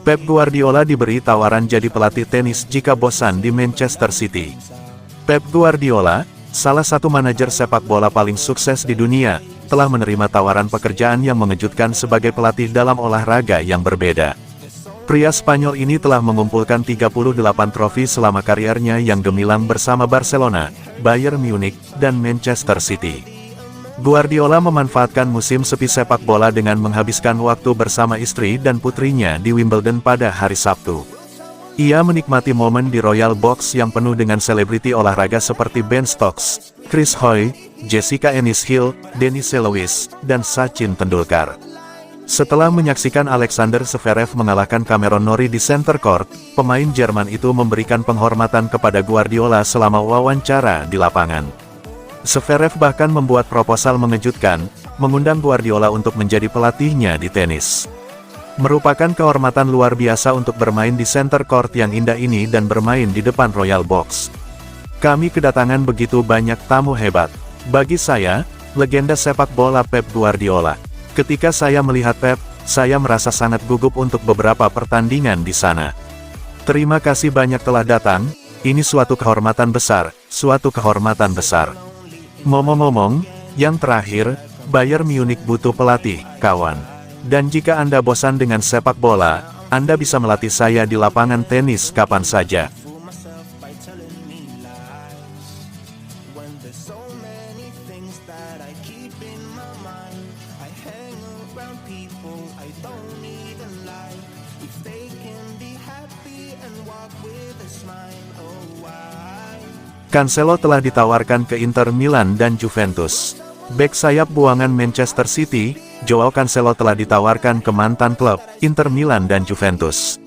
Pep Guardiola diberi tawaran jadi pelatih tenis jika bosan di Manchester City. Pep Guardiola, salah satu manajer sepak bola paling sukses di dunia, telah menerima tawaran pekerjaan yang mengejutkan sebagai pelatih dalam olahraga yang berbeda. Pria Spanyol ini telah mengumpulkan 38 trofi selama kariernya yang gemilang bersama Barcelona, Bayern Munich, dan Manchester City. Guardiola memanfaatkan musim sepi sepak bola dengan menghabiskan waktu bersama istri dan putrinya di Wimbledon pada hari Sabtu. Ia menikmati momen di Royal Box yang penuh dengan selebriti olahraga seperti Ben Stokes, Chris Hoy, Jessica Ennis-Hill, Denis Lewis, dan Sachin Tendulkar. Setelah menyaksikan Alexander Zverev mengalahkan Cameron Norrie di center court, pemain Jerman itu memberikan penghormatan kepada Guardiola selama wawancara di lapangan. Zverev bahkan membuat proposal mengejutkan, mengundang Guardiola untuk menjadi pelatihnya di tenis. Merupakan kehormatan luar biasa untuk bermain di center court yang indah ini dan bermain di depan Royal Box. Kami kedatangan begitu banyak tamu hebat. Bagi saya, legenda sepak bola Pep Guardiola. Ketika saya melihat Pep, saya merasa sangat gugup untuk beberapa pertandingan di sana. Terima kasih banyak telah datang, ini suatu kehormatan besar, suatu kehormatan besar. Ngomong-ngomong, yang terakhir, Bayern Munich butuh pelatih, kawan. Dan jika Anda bosan dengan sepak bola, Anda bisa melatih saya di lapangan tenis kapan saja. Cancelo telah ditawarkan ke Inter Milan dan Juventus. Bek sayap buangan Manchester City, Joao Cancelo telah ditawarkan ke mantan klub, Inter Milan dan Juventus.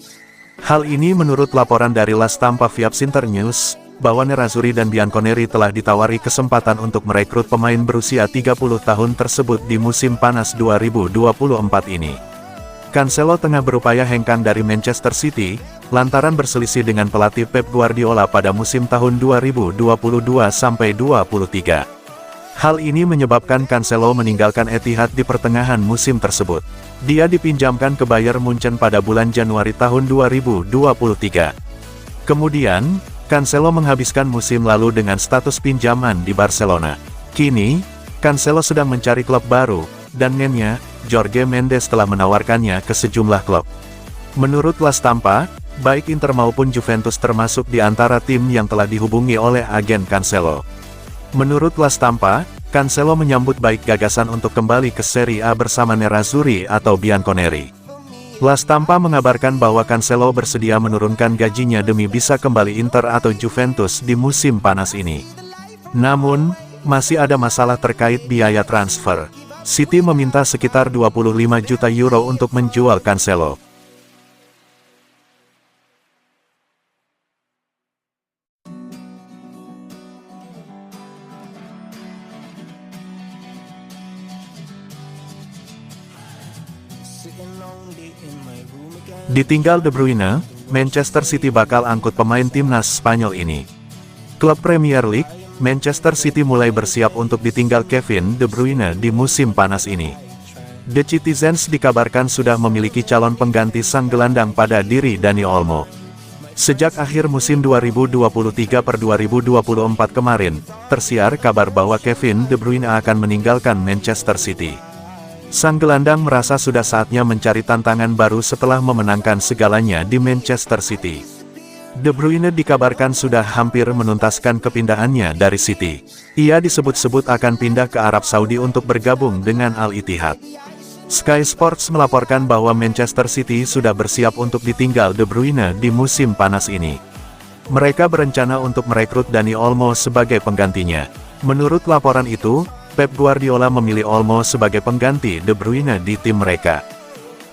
Hal ini menurut laporan dari La Stampa via Internews, bahwa Nerazzurri dan Bianconeri telah ditawari kesempatan untuk merekrut pemain berusia 30 tahun tersebut di musim panas 2024 ini. Cancelo tengah berupaya hengkang dari Manchester City, lantaran berselisih dengan pelatih Pep Guardiola pada musim tahun 2022-23. Hal ini menyebabkan Cancelo meninggalkan Etihad di pertengahan musim tersebut. Dia dipinjamkan ke Bayern Munchen pada bulan Januari tahun 2023. Kemudian, Cancelo menghabiskan musim lalu dengan status pinjaman di Barcelona. Kini, Cancelo sedang mencari klub baru, dan neneknya, Jorge Mendes telah menawarkannya ke sejumlah klub. Menurut La Stampa, baik Inter maupun Juventus termasuk di antara tim yang telah dihubungi oleh agen Cancelo. Menurut La Stampa, Cancelo menyambut baik gagasan untuk kembali ke Serie A bersama Nerazzurri atau Bianconeri. La Stampa mengabarkan bahwa Cancelo bersedia menurunkan gajinya demi bisa kembali Inter atau Juventus di musim panas ini. Namun, masih ada masalah terkait biaya transfer. City meminta sekitar 25 juta euro untuk menjual Cancelo. Ditinggal De Bruyne, Manchester City bakal angkut pemain timnas Spanyol ini. Klub Premier League, Manchester City mulai bersiap untuk ditinggal Kevin De Bruyne di musim panas ini. The Citizens dikabarkan sudah memiliki calon pengganti sang gelandang pada diri Dani Olmo. Sejak akhir musim 2023-2024 kemarin, tersiar kabar bahwa Kevin De Bruyne akan meninggalkan Manchester City. Sang gelandang merasa sudah saatnya mencari tantangan baru setelah memenangkan segalanya di Manchester City. De Bruyne dikabarkan sudah hampir menuntaskan kepindahannya dari City. Ia disebut-sebut akan pindah ke Arab Saudi untuk bergabung dengan Al Ittihad. Sky Sports melaporkan bahwa Manchester City sudah bersiap untuk ditinggal De Bruyne di musim panas ini. Mereka berencana untuk merekrut Dani Olmo sebagai penggantinya. Menurut laporan itu, Pep Guardiola memilih Olmo sebagai pengganti De Bruyne di tim mereka.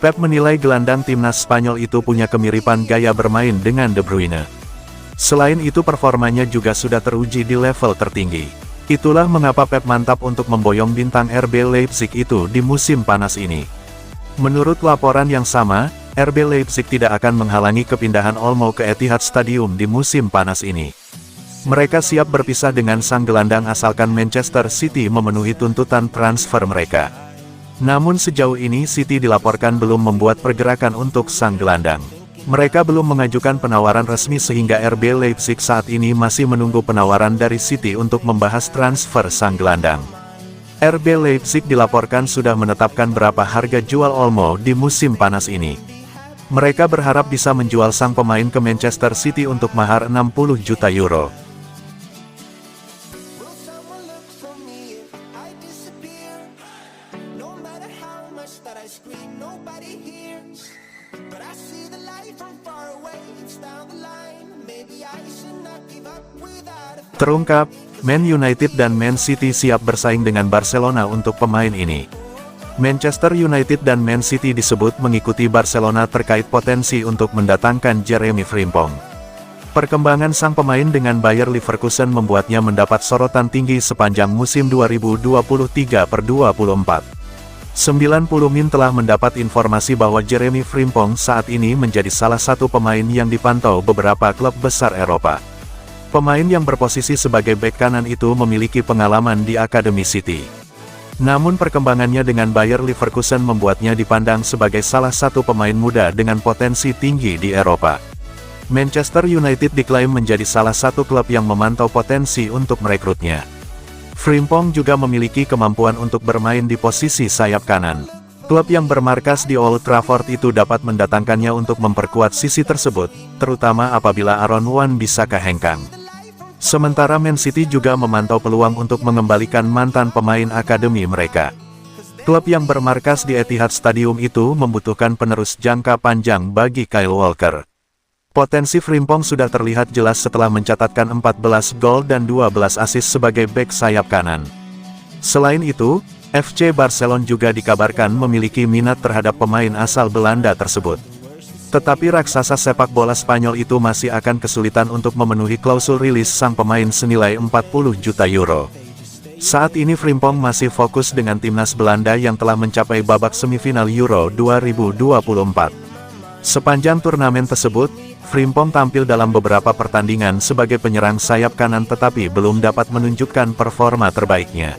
Pep menilai gelandang timnas Spanyol itu punya kemiripan gaya bermain dengan De Bruyne. Selain itu performanya juga sudah teruji di level tertinggi. Itulah mengapa Pep mantap untuk memboyong bintang RB Leipzig itu di musim panas ini. Menurut laporan yang sama, RB Leipzig tidak akan menghalangi kepindahan Olmo ke Etihad Stadium di musim panas ini. Mereka siap berpisah dengan sang gelandang asalkan Manchester City memenuhi tuntutan transfer mereka. Namun sejauh ini City dilaporkan belum membuat pergerakan untuk sang gelandang. Mereka belum mengajukan penawaran resmi sehingga RB Leipzig saat ini masih menunggu penawaran dari City untuk membahas transfer sang gelandang. RB Leipzig dilaporkan sudah menetapkan berapa harga jual Olmo di musim panas ini. Mereka berharap bisa menjual sang pemain ke Manchester City untuk mahar 60 juta euro. Terungkap, Man United dan Man City siap bersaing dengan Barcelona untuk pemain ini. Manchester United dan Man City disebut mengikuti Barcelona terkait potensi untuk mendatangkan Jeremy Frimpong. Perkembangan sang pemain dengan Bayer Leverkusen membuatnya mendapat sorotan tinggi sepanjang musim 2023/24. 90 Min telah mendapat informasi bahwa Jeremy Frimpong saat ini menjadi salah satu pemain yang dipantau beberapa klub besar Eropa. Pemain yang berposisi sebagai bek kanan itu memiliki pengalaman di Akademi City. Namun perkembangannya dengan Bayer Leverkusen membuatnya dipandang sebagai salah satu pemain muda dengan potensi tinggi di Eropa. Manchester United diklaim menjadi salah satu klub yang memantau potensi untuk merekrutnya. Frimpong juga memiliki kemampuan untuk bermain di posisi sayap kanan. Klub yang bermarkas di Old Trafford itu dapat mendatangkannya untuk memperkuat sisi tersebut, terutama apabila Aaron Wan-Bissaka hengkang. Sementara Man City juga memantau peluang untuk mengembalikan mantan pemain akademi mereka. Klub yang bermarkas di Etihad Stadium itu membutuhkan penerus jangka panjang bagi Kyle Walker. Potensi Frimpong sudah terlihat jelas setelah mencatatkan 14 gol dan 12 assist sebagai bek sayap kanan. Selain itu, FC Barcelona juga dikabarkan memiliki minat terhadap pemain asal Belanda tersebut. Tetapi raksasa sepak bola Spanyol itu masih akan kesulitan untuk memenuhi klausul rilis sang pemain senilai 40 juta euro. Saat ini Frimpong masih fokus dengan timnas Belanda yang telah mencapai babak semifinal Euro 2024. Sepanjang turnamen tersebut, Frimpong tampil dalam beberapa pertandingan sebagai penyerang sayap kanan tetapi belum dapat menunjukkan performa terbaiknya.